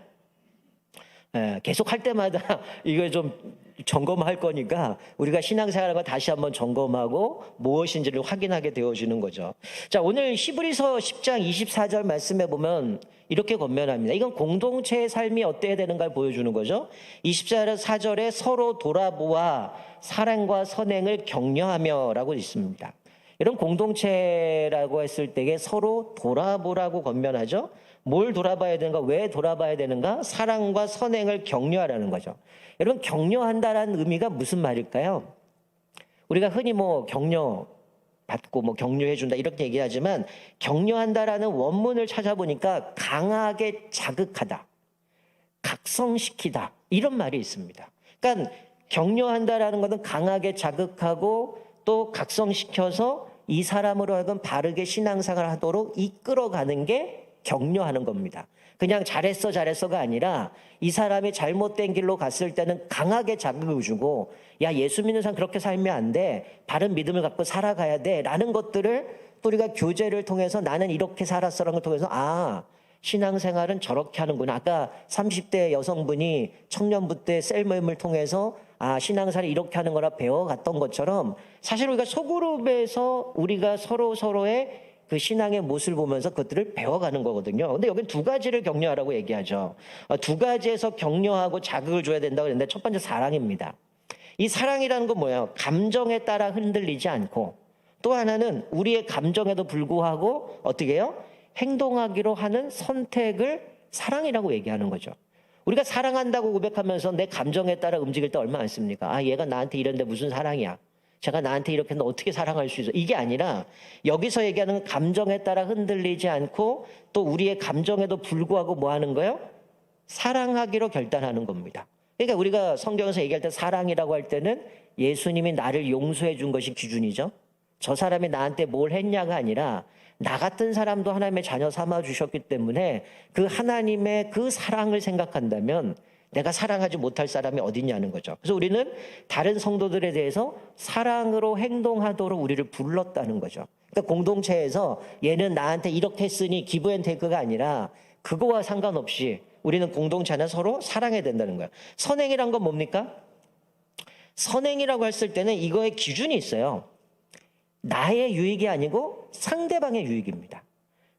계속 할 때마다 이걸 좀 점검할 거니까 우리가 신앙생활을 다시 한번 점검하고 무엇인지를 확인하게 되어지는 거죠. 자, 오늘 히브리서 10장 24절 말씀에 보면 이렇게 권면합니다. 이건 공동체의 삶이 어때야 되는가를 보여주는 거죠. 24절에 서로 돌아보아 사랑과 선행을 격려하며 라고 있습니다. 이런 공동체라고 했을 때에 서로 돌아보라고 권면하죠. 뭘 돌아봐야 되는가? 왜 돌아봐야 되는가? 사랑과 선행을 격려하라는 거죠. 여러분 격려한다라는 의미가 무슨 말일까요? 우리가 흔히 뭐 격려 받고 뭐 격려해준다 이렇게 얘기하지만 격려한다라는 원문을 찾아보니까 강하게 자극하다, 각성시키다 이런 말이 있습니다. 그러니까 격려한다라는 것은 강하게 자극하고 또 각성시켜서 이 사람으로 하여금 바르게 신앙생활을 하도록 이끌어가는 게 격려하는 겁니다. 그냥 잘했어가 아니라 이 사람이 잘못된 길로 갔을 때는 강하게 자극을 주고 야 예수 믿는 사람 그렇게 살면 안 돼. 바른 믿음을 갖고 살아가야 돼. 라는 것들을 또 우리가 교제를 통해서 나는 이렇게 살았어라는 걸 통해서 신앙생활은 저렇게 하는구나. 아까 30대 여성분이 청년부 때 셀 모임을 통해서 신앙생활이 이렇게 하는 거라 배워갔던 것처럼 사실 우리가 소그룹에서 우리가 서로의 그 신앙의 모습을 보면서 그것들을 배워가는 거거든요. 근데 여기 두 가지를 격려하라고 얘기하죠. 두 가지에서 격려하고 자극을 줘야 된다고 했는데 첫 번째 사랑입니다. 이 사랑이라는 건 뭐예요? 감정에 따라 흔들리지 않고 또 하나는 우리의 감정에도 불구하고 어떻게 해요? 행동하기로 하는 선택을 사랑이라고 얘기하는 거죠. 우리가 사랑한다고 고백하면서 내 감정에 따라 움직일 때 얼마 안 씁니까? 얘가 나한테 이랬는데 무슨 사랑이야? 제가 나한테 이렇게 했는데 어떻게 사랑할 수 있어? 이게 아니라 여기서 얘기하는 감정에 따라 흔들리지 않고 또 우리의 감정에도 불구하고 뭐 하는 거예요? 사랑하기로 결단하는 겁니다. 그러니까 우리가 성경에서 얘기할 때 사랑이라고 할 때는 예수님이 나를 용서해 준 것이 기준이죠. 저 사람이 나한테 뭘 했냐가 아니라 나 같은 사람도 하나님의 자녀 삼아 주셨기 때문에 그 하나님의 그 사랑을 생각한다면 내가 사랑하지 못할 사람이 어딨냐는 거죠. 그래서 우리는 다른 성도들에 대해서 사랑으로 행동하도록 우리를 불렀다는 거죠. 그러니까 공동체에서 얘는 나한테 이렇게 했으니 기브앤테이크가 아니라 그거와 상관없이 우리는 공동체 안에 서로 사랑해야 된다는 거예요. 선행이란 건 뭡니까? 선행이라고 했을 때는 이거의 기준이 있어요. 나의 유익이 아니고 상대방의 유익입니다.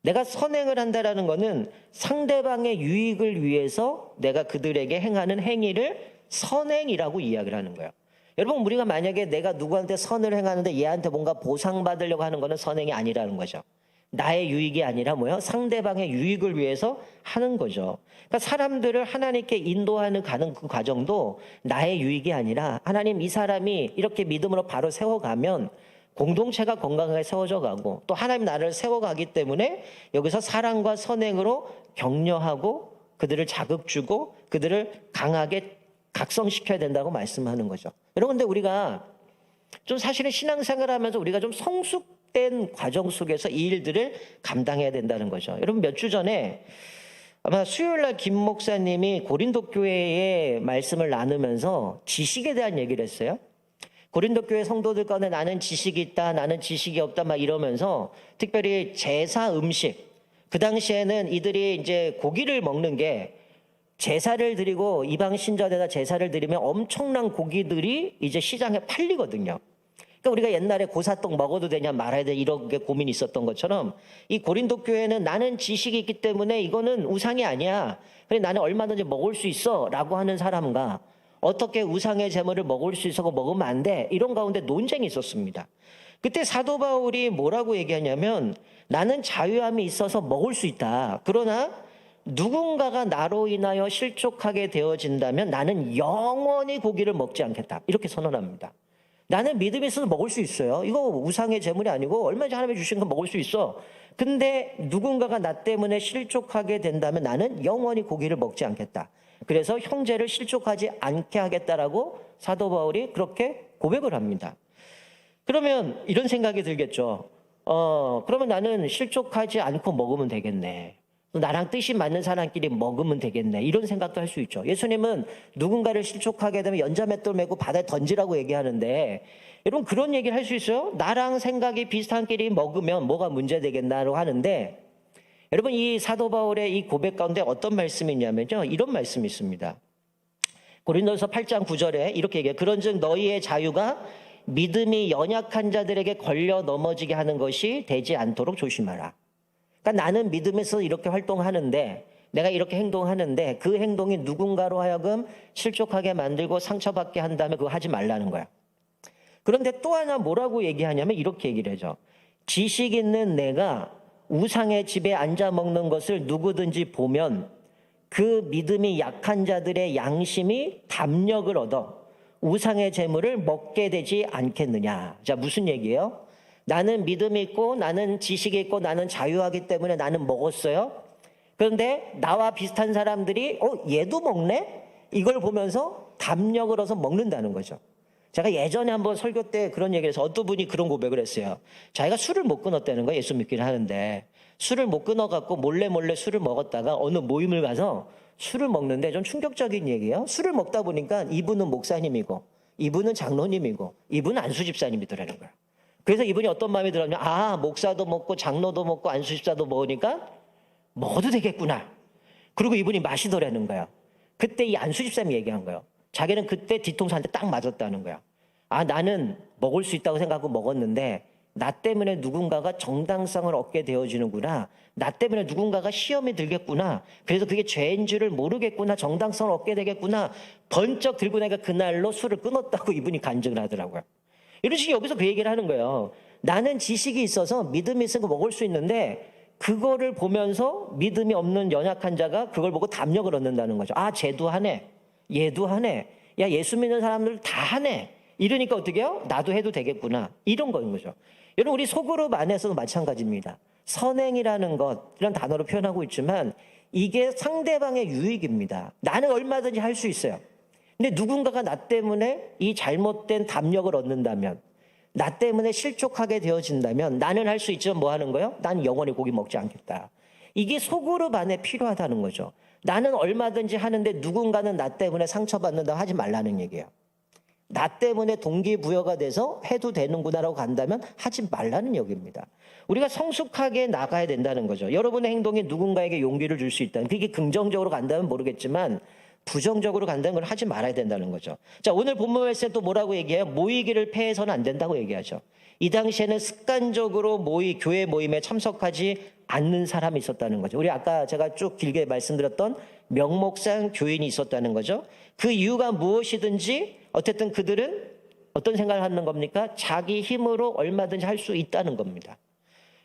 내가 선행을 한다라는 것은 상대방의 유익을 위해서 내가 그들에게 행하는 행위를 선행이라고 이야기를 하는 거예요. 여러분 우리가 만약에 내가 누구한테 선을 행하는데 얘한테 뭔가 보상받으려고 하는 것은 선행이 아니라는 거죠. 나의 유익이 아니라 뭐요? 상대방의 유익을 위해서 하는 거죠. 그러니까 사람들을 하나님께 인도하는 가는 그 과정도 나의 유익이 아니라 하나님 이 사람이 이렇게 믿음으로 바로 세워가면 공동체가 건강하게 세워져 가고 또 하나님 나라를 세워가기 때문에 여기서 사랑과 선행으로 격려하고 그들을 자극 주고 그들을 강하게 각성시켜야 된다고 말씀하는 거죠. 여러분, 근데 우리가 좀 사실은 신앙생활 하면서 우리가 좀 성숙된 과정 속에서 이 일들을 감당해야 된다는 거죠. 여러분, 몇 주 전에 아마 수요일날 김 목사님이 고린도 교회의 말씀을 나누면서 지식에 대한 얘기를 했어요. 고린도 교회 성도들 가운데 나는 지식이 있다, 나는 지식이 없다 막 이러면서 특별히 제사 음식, 그 당시에는 이들이 이제 고기를 먹는 게 제사를 드리고 이방 신전에다 제사를 드리면 엄청난 고기들이 이제 시장에 팔리거든요. 그러니까 우리가 옛날에 고사떡 먹어도 되냐 말아야 돼 이런 게 고민이 있었던 것처럼 이 고린도 교회는 나는 지식이 있기 때문에 이거는 우상이 아니야. 그래 나는 얼마든지 먹을 수 있어 라고 하는 사람과 어떻게 우상의 제물을 먹을 수 있어 먹으면 안 돼 이런 가운데 논쟁이 있었습니다. 그때 사도 바울이 뭐라고 얘기하냐면 나는 자유함이 있어서 먹을 수 있다. 그러나 누군가가 나로 인하여 실족하게 되어진다면 나는 영원히 고기를 먹지 않겠다. 이렇게 선언합니다. 나는 믿음이 있어서 먹을 수 있어요. 이거 우상의 제물이 아니고 얼마든지 하나님이 주신 거 먹을 수 있어. 근데 누군가가 나 때문에 실족하게 된다면 나는 영원히 고기를 먹지 않겠다. 그래서 형제를 실족하지 않게 하겠다라고 사도 바울이 그렇게 고백을 합니다. 그러면 이런 생각이 들겠죠. 그러면 나는 실족하지 않고 먹으면 되겠네. 나랑 뜻이 맞는 사람끼리 먹으면 되겠네. 이런 생각도 할 수 있죠. 예수님은 누군가를 실족하게 되면 연자맷돌 메고 바다에 던지라고 얘기하는데 여러분 그런 얘기를 할 수 있어요? 나랑 생각이 비슷한 끼리 먹으면 뭐가 문제되겠나로 하는데 여러분 이 사도 바울의 이 고백 가운데 어떤 말씀이 있냐면요. 이런 말씀이 있습니다. 고린도서 8장 9절에 이렇게 얘기해요. 그런즉 너희의 자유가 믿음이 연약한 자들에게 걸려 넘어지게 하는 것이 되지 않도록 조심하라. 그러니까 나는 믿음에서 이렇게 활동하는데 내가 이렇게 행동하는데 그 행동이 누군가로 하여금 실족하게 만들고 상처받게 한다면 그거 하지 말라는 거야. 그런데 또 하나 뭐라고 얘기하냐면 이렇게 얘기를 하죠. 지식 있는 내가 우상의 집에 앉아 먹는 것을 누구든지 보면 그 믿음이 약한 자들의 양심이 담력을 얻어 우상의 재물을 먹게 되지 않겠느냐. 자, 무슨 얘기예요? 나는 믿음이 있고 나는 지식이 있고 나는 자유하기 때문에 나는 먹었어요. 그런데 나와 비슷한 사람들이 얘도 먹네? 이걸 보면서 담력을 얻어서 먹는다는 거죠. 제가 예전에 한번 설교 때 그런 얘기를 해서 어떤 분이 그런 고백을 했어요. 자기가 술을 못 끊었다는 거예요. 예수 믿기를 하는데 술을 못 끊어갖고 몰래 술을 먹었다가 어느 모임을 가서 술을 먹는데 좀 충격적인 얘기예요. 술을 먹다 보니까 이분은 목사님이고 이분은 장로님이고 이분은 안수집사님이더라는 거예요. 그래서 이분이 어떤 마음이 들었냐면 목사도 먹고 장로도 먹고 안수집사도 먹으니까 먹어도 되겠구나. 그리고 이분이 마시더라는 거예요. 그때 이 안수집사님이 얘기한 거예요. 자기는 그때 뒤통수 한 대 딱 맞았다는 거야. 나는 먹을 수 있다고 생각하고 먹었는데 나 때문에 누군가가 정당성을 얻게 되어지는구나. 나 때문에 누군가가 시험이 들겠구나. 그래서 그게 죄인 줄을 모르겠구나. 정당성을 얻게 되겠구나. 번쩍 들고 내가 그날로 술을 끊었다고 이분이 간증을 하더라고요. 이런 식의 여기서 그 얘기를 하는 거예요. 나는 지식이 있어서 믿음이 있으니까 먹을 수 있는데 그거를 보면서 믿음이 없는 연약한 자가 그걸 보고 담력을 얻는다는 거죠. 쟤도 하네. 얘도 하네. 야, 예수 믿는 사람들 다 하네. 이러니까 어떻게 해요? 나도 해도 되겠구나. 이런 거인 거죠. 여러분 우리 소그룹 안에서도 마찬가지입니다. 선행이라는 것 이런 단어로 표현하고 있지만 이게 상대방의 유익입니다. 나는 얼마든지 할 수 있어요. 근데 누군가가 나 때문에 이 잘못된 담력을 얻는다면 나 때문에 실족하게 되어진다면 나는 할 수 있지만 뭐 하는 거예요? 난 영원히 고기 먹지 않겠다. 이게 소그룹 안에 필요하다는 거죠. 나는 얼마든지 하는데 누군가는 나 때문에 상처받는다고 하지 말라는 얘기예요. 나 때문에 동기부여가 돼서 해도 되는구나라고 간다면 하지 말라는 얘기입니다. 우리가 성숙하게 나가야 된다는 거죠. 여러분의 행동이 누군가에게 용기를 줄 수 있다는, 그게 긍정적으로 간다면 모르겠지만 부정적으로 간다는 걸 하지 말아야 된다는 거죠. 자, 오늘 본문 말씀에 또 뭐라고 얘기해요? 모이기를 폐해서는 안 된다고 얘기하죠. 이 당시에는 습관적으로 교회 모임에 참석하지 않는 사람이 있었다는 거죠. 우리 아까 제가 쭉 길게 말씀드렸던 명목상 교인이 있었다는 거죠. 그 이유가 무엇이든지 어쨌든 그들은 어떤 생각을 하는 겁니까? 자기 힘으로 얼마든지 할 수 있다는 겁니다.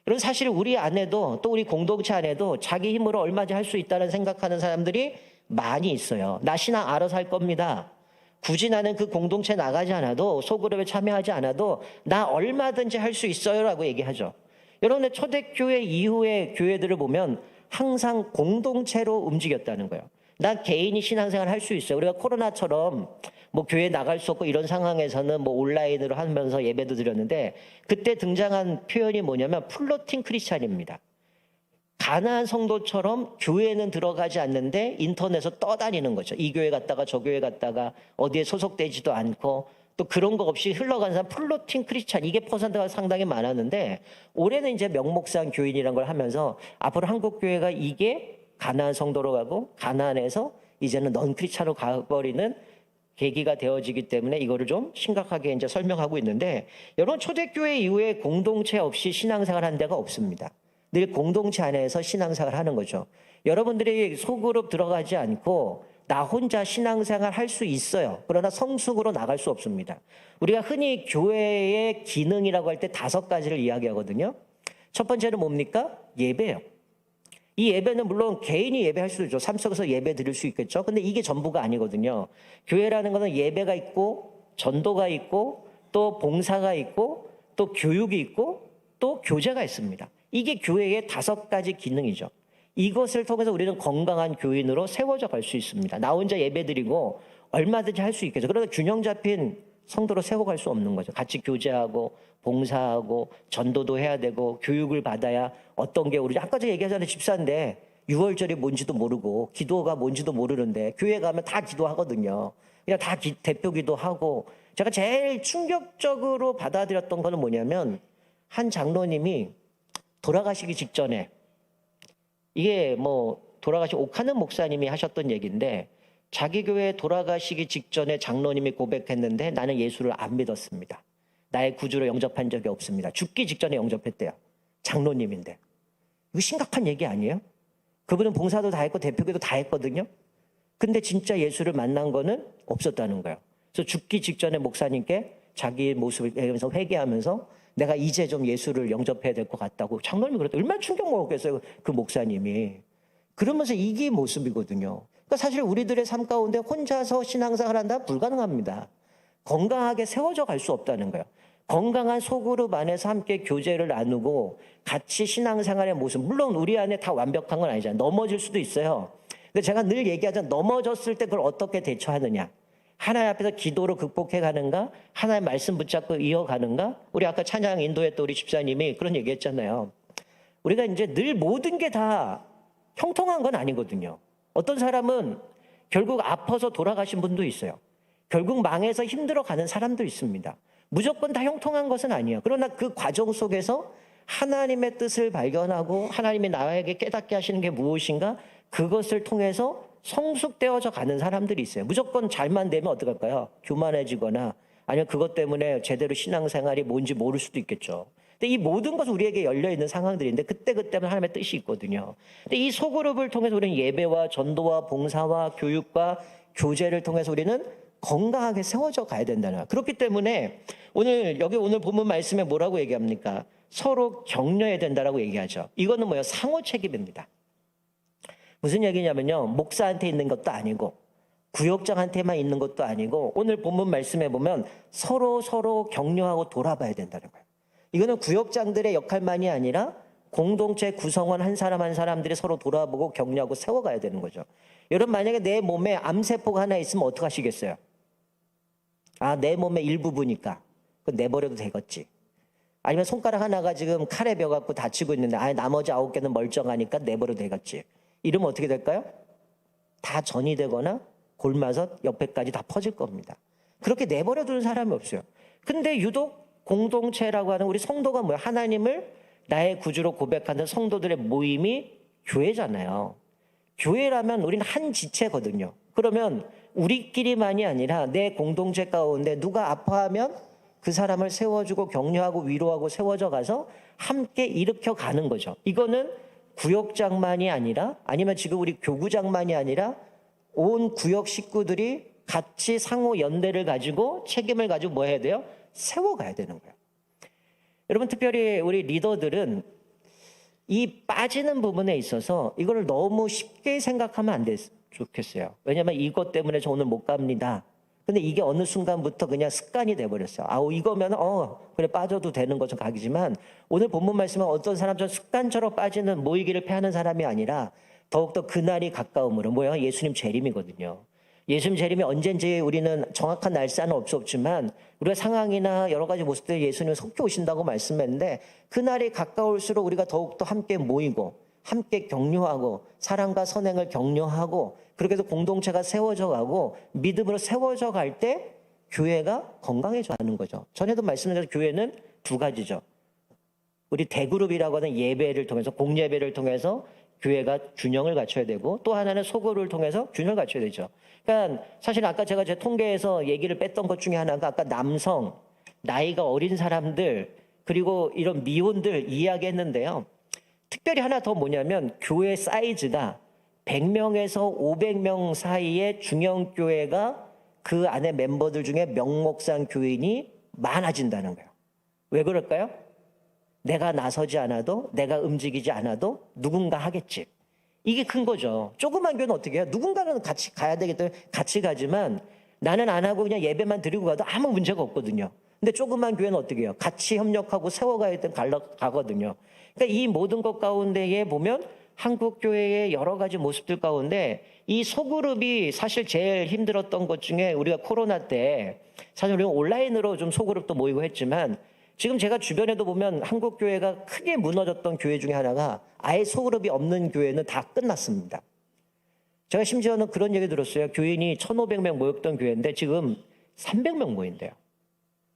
여러분 사실 우리 안에도 또 우리 공동체 안에도 자기 힘으로 얼마든지 할 수 있다는 생각하는 사람들이 많이 있어요. 나 신앙 알아서 할 겁니다. 굳이 나는 그 공동체 나가지 않아도 소그룹에 참여하지 않아도 나 얼마든지 할 수 있어요라고 얘기하죠. 여러분의 초대교회 이후의 교회들을 보면 항상 공동체로 움직였다는 거예요. 나 개인이 신앙생활 할 수 있어요. 우리가 코로나처럼 뭐 교회 나갈 수 없고 이런 상황에서는 뭐 온라인으로 하면서 예배도 드렸는데 그때 등장한 표현이 뭐냐면 플로팅 크리스찬입니다. 가난한 성도처럼 교회는 들어가지 않는데 인터넷에서 떠다니는 거죠. 이 교회 갔다가 저 교회 갔다가 어디에 소속되지도 않고 또 그런 거 없이 흘러가는 사람 플로팅 크리스찬 이게 퍼센트가 상당히 많았는데 올해는 이제 명목상 교인이라는 걸 하면서 앞으로 한국 교회가 이게 가난한 성도로 가고 가난해서 이제는 넌 크리스찬으로 가버리는 계기가 되어지기 때문에 이거를 좀 심각하게 이제 설명하고 있는데 여러분 초대교회 이후에 공동체 없이 신앙생활 한 데가 없습니다. 늘 공동체 안에서 신앙생활 하는 거죠. 여러분들이 소그룹 들어가지 않고 나 혼자 신앙생활 할 수 있어요. 그러나 성숙으로 나갈 수 없습니다. 우리가 흔히 교회의 기능이라고 할 때 5가지를 이야기하거든요. 첫 번째는 뭡니까? 예배예요. 이 예배는 물론 개인이 예배할 수도 있죠. 삶 속에서 예배 드릴 수 있겠죠. 근데 이게 전부가 아니거든요. 교회라는 것은 예배가 있고 전도가 있고 또 봉사가 있고 또 교육이 있고 또 교제가 있습니다. 이게 교회의 5가지 기능이죠. 이것을 통해서 우리는 건강한 교인으로 세워져 갈 수 있습니다. 나 혼자 예배드리고 얼마든지 할 수 있겠죠. 그러나 균형 잡힌 성도로 세워갈 수 없는 거죠. 같이 교제하고 봉사하고 전도도 해야 되고 교육을 받아야 어떤 게 우리 아까 제가 얘기하잖아요. 집사인데 6월절이 뭔지도 모르고 기도가 뭔지도 모르는데 교회 가면 다 기도하거든요. 그냥 다 대표 기도하고 제가 제일 충격적으로 받아들였던 거는 뭐냐면 한 장로님이 돌아가시기 직전에 이게 뭐 돌아가신 옥하는 목사님이 하셨던 얘기인데 자기 교회 돌아가시기 직전에 장로님이 고백했는데 나는 예수를 안 믿었습니다. 나의 구주로 영접한 적이 없습니다. 죽기 직전에 영접했대요. 장로님인데. 이거 심각한 얘기 아니에요? 그분은 봉사도 다 했고 대표기도 다 했거든요. 근데 진짜 예수를 만난 거는 없었다는 거예요. 그래서 죽기 직전에 목사님께 자기 모습을 보면서 회개하면서 내가 이제 좀 예수를 영접해야 될 것 같다고 장로님이 그랬더니 얼마나 충격 먹었겠어요. 그 목사님이. 그러면서 이게 모습이거든요. 그러니까 사실 우리들의 삶 가운데 혼자서 신앙생활 한다 불가능합니다. 건강하게 세워져 갈 수 없다는 거예요. 건강한 소그룹 안에서 함께 교제를 나누고 같이 신앙생활의 모습. 물론 우리 안에 다 완벽한 건 아니잖아요. 넘어질 수도 있어요. 근데 제가 늘 얘기하잖아요. 넘어졌을 때 그걸 어떻게 대처하느냐. 하나님 앞에서 기도로 극복해 가는가? 하나님의 말씀 붙잡고 이어가는가? 우리 아까 찬양 인도했던 우리 집사님이 그런 얘기 했잖아요. 우리가 이제 늘 모든 게 다 형통한 건 아니거든요. 어떤 사람은 결국 아파서 돌아가신 분도 있어요. 결국 망해서 힘들어가는 사람도 있습니다. 무조건 다 형통한 것은 아니에요. 그러나 그 과정 속에서 하나님의 뜻을 발견하고 하나님이 나에게 깨닫게 하시는 게 무엇인가? 그것을 통해서 성숙되어져 가는 사람들이 있어요. 무조건 잘만 되면 어떡할까요? 교만해지거나 아니면 그것 때문에 제대로 신앙생활이 뭔지 모를 수도 있겠죠. 근데 이 모든 것은 우리에게 열려있는 상황들인데 그때그때는 하나님의 뜻이 있거든요. 근데 이 소그룹을 통해서 우리는 예배와 전도와 봉사와 교육과 교제를 통해서 우리는 건강하게 세워져 가야 된다는 거예요. 그렇기 때문에 오늘 본문 말씀에 뭐라고 얘기합니까? 서로 격려해야 된다라고 얘기하죠. 이거는 뭐예요? 상호 책임입니다. 무슨 얘기냐면요. 목사한테 있는 것도 아니고 구역장한테만 있는 것도 아니고 오늘 본문 말씀에 보면 서로 격려하고 돌아봐야 된다는 거예요. 이거는 구역장들의 역할만이 아니라 공동체 구성원 한 사람 한 사람들이 서로 돌아보고 격려하고 세워가야 되는 거죠. 여러분 만약에 내 몸에 암세포가 하나 있으면 어떡하시겠어요? 내 몸의 일부분이니까 그건 내버려도 되겠지. 아니면 손가락 하나가 지금 칼에 베어갖고 다치고 있는데 나머지 9개는 멀쩡하니까 내버려도 되겠지. 이러면 어떻게 될까요? 다 전이 되거나 골마서 옆에까지 다 퍼질 겁니다. 그렇게 내버려 두는 사람이 없어요. 근데 유독 공동체라고 하는 우리 성도가 뭐예요? 하나님을 나의 구주로 고백하는 성도들의 모임이 교회잖아요. 교회라면 우리는 한 지체거든요. 그러면 우리끼리만이 아니라 내 공동체 가운데 누가 아파하면 그 사람을 세워주고 격려하고 위로하고 세워져 가서 함께 일으켜 가는 거죠. 이거는 구역장만이 아니라 아니면 지금 우리 교구장만이 아니라 온 구역 식구들이 같이 상호 연대를 가지고 책임을 가지고 뭐 해야 돼요? 세워가야 되는 거예요. 여러분 특별히 우리 리더들은 이 빠지는 부분에 있어서 이걸 너무 쉽게 생각하면 안 됐으면 좋겠어요. 왜냐하면 이것 때문에 저 오늘 못 갑니다. 근데 이게 어느 순간부터 그냥 습관이 돼버렸어요. 이거면 그래 빠져도 되는 것좀 각이지만 오늘 본문 말씀은 어떤 사람처럼 습관처럼 빠지는 모이기를 패하는 사람이 아니라 더욱더 그날이 가까움으로 뭐야? 예수님 재림이거든요. 예수님 재림이 언젠지 우리는 정확한 날짜는 없지만 우리가 상황이나 여러 가지 모습들 예수님 속히 오신다고 말씀했는데 그날이 가까울수록 우리가 더욱더 함께 모이고 함께 격려하고 사랑과 선행을 격려하고 그렇게 해서 공동체가 세워져 가고 믿음으로 세워져 갈 때 교회가 건강해져 가는 거죠. 전에도 말씀드린 교회는 두 가지죠. 우리 대그룹이라고 하는 예배를 통해서 공예배를 통해서 교회가 균형을 갖춰야 되고 또 하나는 소그룹을 통해서 균형을 갖춰야 되죠. 그러니까 사실 아까 제가 제 통계에서 얘기를 뺐던 것 중에 하나가 아까 남성, 나이가 어린 사람들 그리고 이런 미혼들 이야기했는데요. 특별히 하나 더 뭐냐면 교회 사이즈가 100명에서 500명 사이의 중형교회가 그 안에 멤버들 중에 명목상 교인이 많아진다는 거예요. 왜 그럴까요? 내가 나서지 않아도 내가 움직이지 않아도 누군가 하겠지. 이게 큰 거죠. 조그만 교회는 어떻게 해요? 누군가는 같이 가야 되기 때문에 같이 가지만 나는 안 하고 그냥 예배만 드리고 가도 아무 문제가 없거든요. 근데 조그만 교회는 어떻게 해요? 같이 협력하고 세워가야 될 때 가거든요. 그러니까 이 모든 것 가운데에 보면 한국 교회의 여러 가지 모습들 가운데 이 소그룹이 사실 제일 힘들었던 것 중에 우리가 코로나 때 사실 우리가 온라인으로 좀 소그룹도 모이고 했지만 지금 제가 주변에도 보면 한국 교회가 크게 무너졌던 교회 중에 하나가 아예 소그룹이 없는 교회는 다 끝났습니다. 제가 심지어는 그런 얘기 들었어요. 교인이 1,500명 모였던 교회인데 지금 300명 모인대요.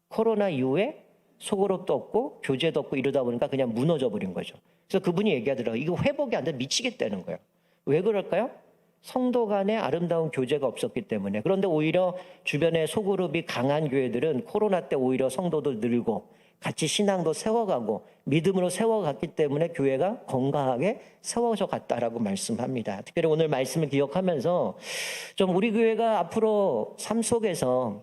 코로나 이후에 소그룹도 없고 교제도 없고 이러다 보니까 그냥 무너져 버린 거죠. 그래서 그분이 얘기하더라고요. 이거 회복이 안 돼 미치겠다는 거예요. 왜 그럴까요? 성도 간에 아름다운 교제가 없었기 때문에. 그런데 오히려 주변에 소그룹이 강한 교회들은 코로나 때 오히려 성도도 늘고 같이 신앙도 세워가고 믿음으로 세워갔기 때문에 교회가 건강하게 세워져 갔다라고 말씀합니다. 특별히 오늘 말씀을 기억하면서 좀 우리 교회가 앞으로 삶 속에서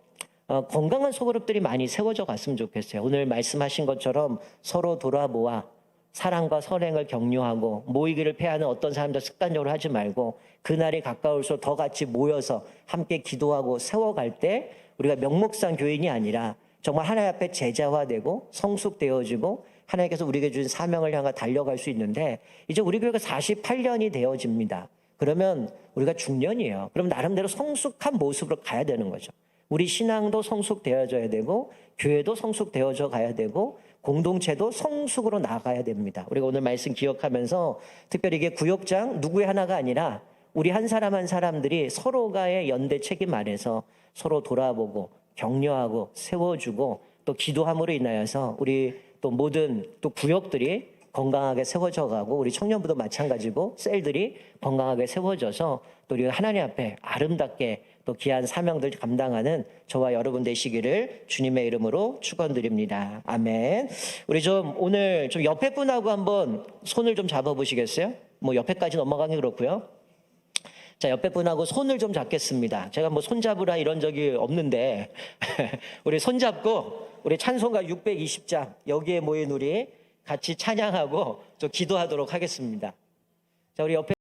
건강한 소그룹들이 많이 세워져 갔으면 좋겠어요. 오늘 말씀하신 것처럼 서로 돌아보아 사랑과 선행을 격려하고 모이기를 패하는 어떤 사람들 습관적으로 하지 말고 그날이 가까울수록 더 같이 모여서 함께 기도하고 세워갈 때 우리가 명목상 교인이 아니라 정말 하나님 앞에 제자화되고 성숙되어지고 하나님께서 우리에게 주신 사명을 향해 달려갈 수 있는데 이제 우리 교회가 48년이 되어집니다. 그러면 우리가 중년이에요. 그럼 나름대로 성숙한 모습으로 가야 되는 거죠. 우리 신앙도 성숙되어져야 되고 교회도 성숙되어져 가야 되고 공동체도 성숙으로 나가야 됩니다. 우리가 오늘 말씀 기억하면서 특별히 이게 구역장 누구의 하나가 아니라 우리 한 사람 한 사람들이 서로가의 연대 책임 아래서 서로 돌아보고 격려하고 세워주고 또 기도함으로 인하여서 우리 또 모든 또 구역들이 건강하게 세워져 가고 우리 청년부도 마찬가지고 셀들이 건강하게 세워져서 또 우리가 하나님 앞에 아름답게 또 귀한 사명들 감당하는 저와 여러분 되시기를 주님의 이름으로 축원드립니다. 아멘. 우리 좀 오늘 좀 옆에 분하고 한번 손을 좀 잡아보시겠어요? 뭐 옆에까지 넘어가기 그렇고요. 자, 옆에 분하고 손을 좀 잡겠습니다. 제가 뭐 손잡으라 이런 적이 없는데 우리 손잡고 우리 찬송가 620장 여기에 모인 우리 같이 찬양하고 또 기도하도록 하겠습니다. 자, 우리 옆에